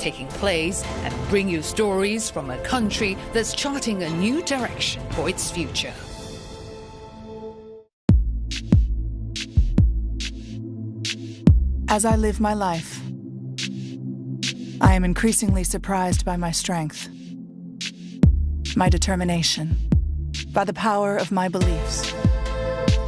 taking place and bring you stories from a country that's charting a new direction for its future. As I live my life, I am increasingly surprised by my strength, my determination, by the power of my beliefs.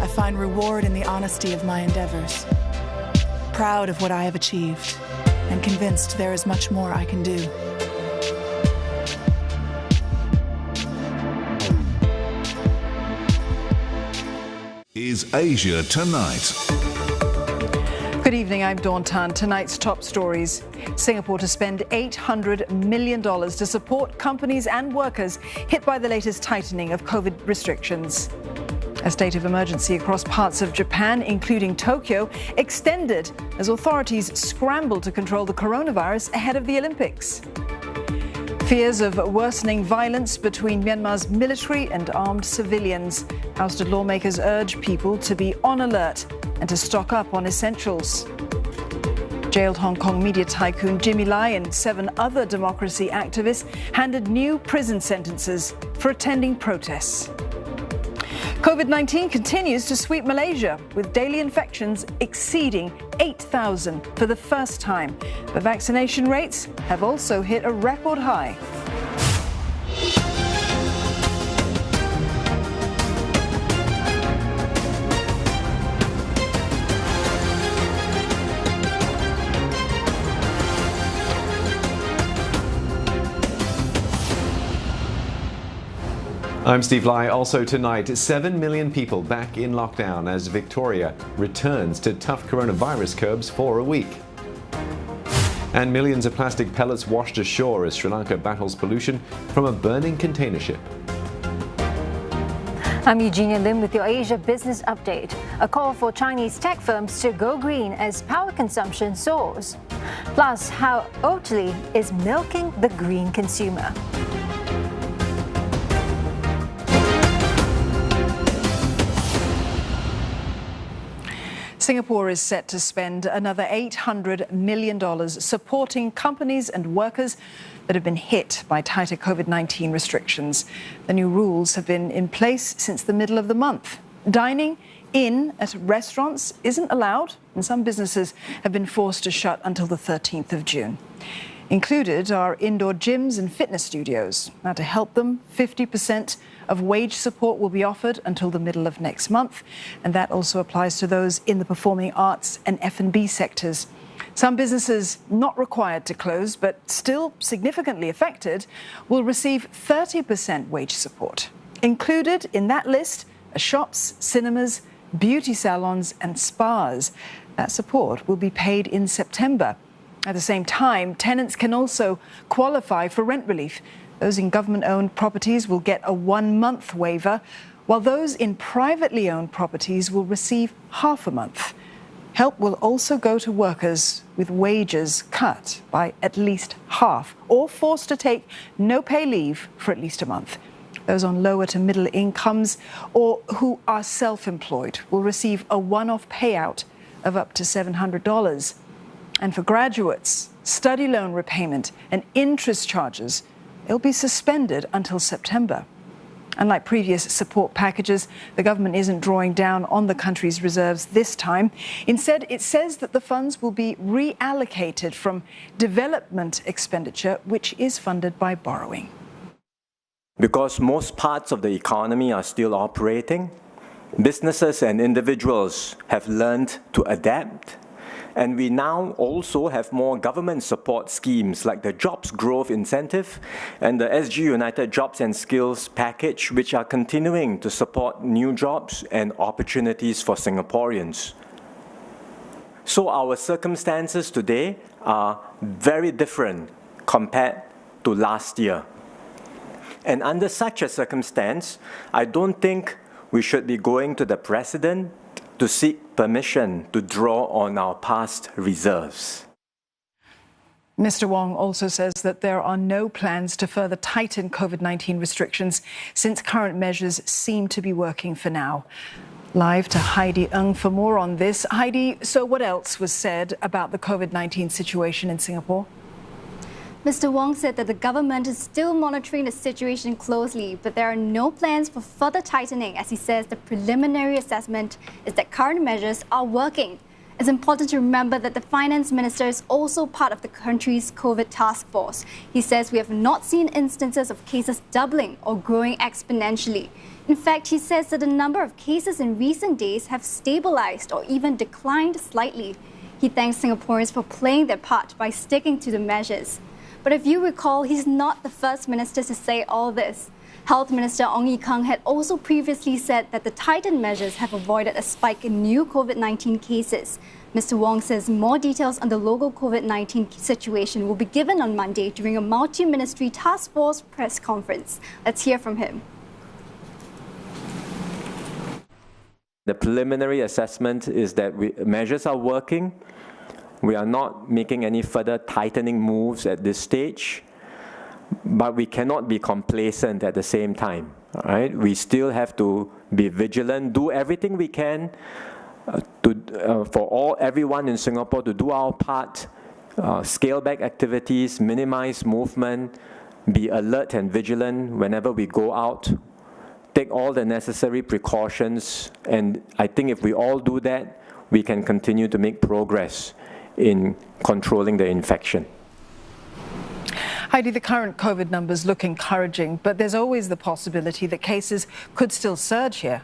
I find reward in the honesty of my endeavors, proud of what I have achieved, and convinced there is much more I can do. Is Asia Tonight. Good evening, I'm Dawn Tan. Tonight's top stories. Singapore to spend $800 million to support companies and workers hit by the latest tightening of COVID restrictions. A state of emergency across parts of Japan, including Tokyo, extended as authorities scramble to control the coronavirus ahead of the Olympics. Fears of worsening violence between Myanmar's military and armed civilians. Ousted lawmakers urge people to be on alert and to stock up on essentials. Jailed Hong Kong media tycoon Jimmy Lai and 7 other democracy activists handed new prison sentences for attending protests. COVID-19 continues to sweep Malaysia, with daily infections exceeding 8,000 for the first time. But vaccination rates have also hit a record high. I'm Steve Lai. Also tonight, 7 million people back in lockdown as Victoria returns to tough coronavirus curbs for a week. And millions of plastic pellets washed ashore as Sri Lanka battles pollution from a burning container ship. I'm Eugenia Lim with your Asia Business Update. A call for Chinese tech firms to go green as power consumption soars. Plus, how Oatly is milking the green consumer. Singapore is set to spend another $800 million supporting companies and workers that have been hit by tighter COVID-19 restrictions. The new rules have been in place since the middle of the month. Dining in at restaurants isn't allowed, and some businesses have been forced to shut until the 13th of June. Included are indoor gyms and fitness studios. Now, to help them, 50% of wage support will be offered until the middle of next month, and that also applies to those in the performing arts and F&B sectors. Some businesses not required to close, but still significantly affected, will receive 30% wage support. Included in that list are shops, cinemas, beauty salons and spas. That support will be paid in September. At the same time, tenants can also qualify for rent relief. Those in government-owned properties will get a 1-month waiver, while those in privately owned properties will receive half a month. Help will also go to workers with wages cut by at least half or forced to take no pay leave for at least a month. Those on lower to middle incomes or who are self-employed will receive a one-off payout of up to $700. And for graduates, study loan repayment and interest charges, they'll be suspended until September. Unlike previous support packages, the government isn't drawing down on the country's reserves this time. Instead, it says that the funds will be reallocated from development expenditure, which is funded by borrowing. Because most parts of the economy are still operating, businesses and individuals have learned to adapt. And we now also have more government support schemes like the Jobs Growth Incentive and the SG United Jobs and Skills Package, which are continuing to support new jobs and opportunities for Singaporeans. So our circumstances today are very different compared to last year. And under such a circumstance, I don't think we should be going to the President to seek permission to draw on our past reserves. Mr. Wong also says that there are no plans to further tighten COVID-19 restrictions since current measures seem to be working for now. Live to Heidi Ng for more on this. Heidi, so what else was said about the COVID-19 situation in Singapore? Mr. Wong said that the government is still monitoring the situation closely, but there are no plans for further tightening, as he says the preliminary assessment is that current measures are working. It's important to remember that the finance minister is also part of the country's COVID task force. He says we have not seen instances of cases doubling or growing exponentially. In fact, he says that the number of cases in recent days have stabilized or even declined slightly. He thanks Singaporeans for playing their part by sticking to the measures. But if you recall, he's not the first minister to say all this. Health Minister Ong Ye Kung had also previously said that the tightened measures have avoided a spike in new COVID-19 cases. Mr. Wong says more details on the local COVID-19 situation will be given on Monday during a multi-ministry task force press conference. Let's hear from him. The preliminary assessment is that measures are working. We are not making any further tightening moves at this stage, but we cannot be complacent at the same time. All right? We still have to be vigilant, do everything we can for everyone in Singapore to do our part, scale back activities, minimize movement, be alert and vigilant whenever we go out, take all the necessary precautions, and I think if we all do that, we can continue to make progress in controlling the infection. Heidi, the current COVID numbers look encouraging, but there's always the possibility that cases could still surge here.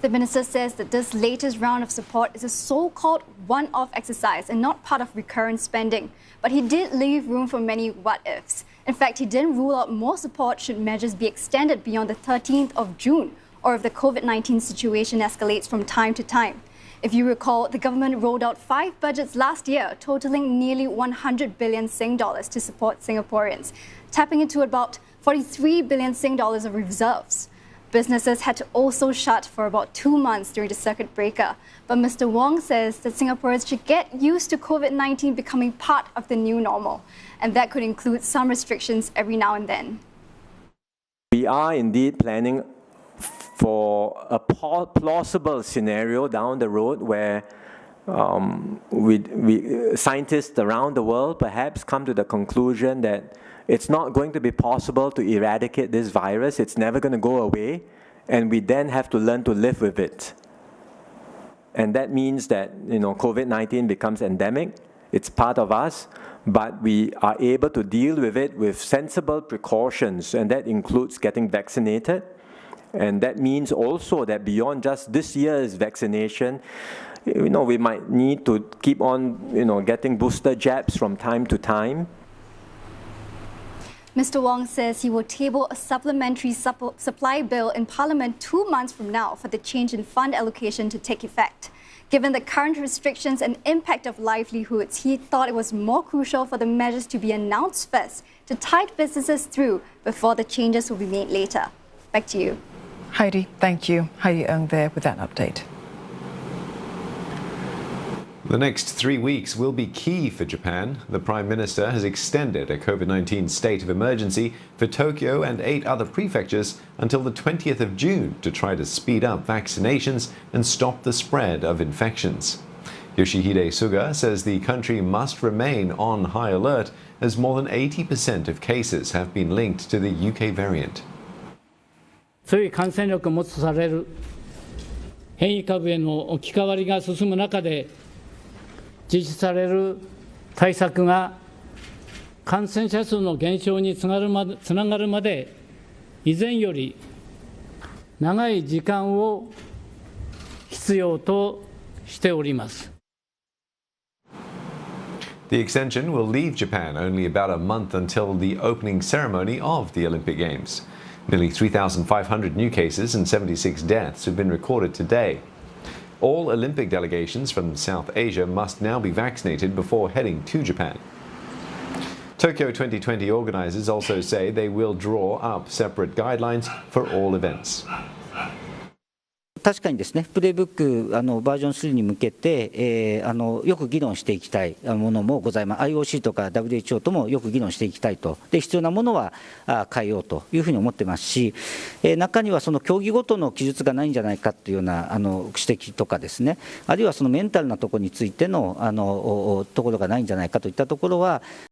The minister says that this latest round of support is a so-called one-off exercise and not part of recurrent spending. But he did leave room for many what-ifs. In fact, he didn't rule out more support should measures be extended beyond the 13th of June or if the COVID-19 situation escalates from time to time. If you recall, the government rolled out 5 budgets last year, totaling nearly 100 billion Sing dollars to support Singaporeans, tapping into about 43 billion Sing dollars of reserves. Businesses had to also shut for about 2 months during the circuit breaker. But Mr. Wong says that Singaporeans should get used to COVID-19 becoming part of the new normal, and that could include some restrictions every now and then. We are indeed planning for a plausible scenario down the road where scientists around the world perhaps come to the conclusion that it's not going to be possible to eradicate this virus, it's never going to go away, and we then have to learn to live with it. And that means that COVID-19 becomes endemic, it's part of us, but we are able to deal with it with sensible precautions, and that includes getting vaccinated. And that means also that beyond just this year's vaccination, we might need to keep on, getting booster jabs from time to time. Mr. Wong says he will table a supplementary supply bill in Parliament 2 months from now for the change in fund allocation to take effect. Given the current restrictions and impact of livelihoods, he thought it was more crucial for the measures to be announced first to tide businesses through before the changes will be made later. Back to you. Heidi, thank you. Heidi Ng there with that update. The next 3 weeks will be key for Japan. The Prime Minister has extended a COVID-19 state of emergency for Tokyo and 8 other prefectures until the 20th of June to try to speed up vaccinations and stop the spread of infections. Yoshihide Suga says the country must remain on high alert as more than 80% of cases have been linked to the UK variant. 強い感染力を持つとされる変異株への置き換わりが進む中で実施される対策が感染者数の減少につながるまで以前より長い時間を必要としております。The extension will leave Japan only about a month until the opening ceremony of the Olympic Games. Nearly 3,500 new cases and 76 deaths have been recorded today. All Olympic delegations from South Asia must now be vaccinated before heading to Japan. Tokyo 2020 organizers also say they will draw up separate guidelines for all events. 確かにですね、プレイブックバージョン3に向けて、よく議論していきたいものもございます。IOC とか WHO ともよく議論していきたいと。で、必要なものは変えようというふうに思ってますし、中にはその競技ごとの記述がないんじゃないかというような指摘とかですね、あるいはそのメンタルなところについてのところがないんじゃないかといったところは、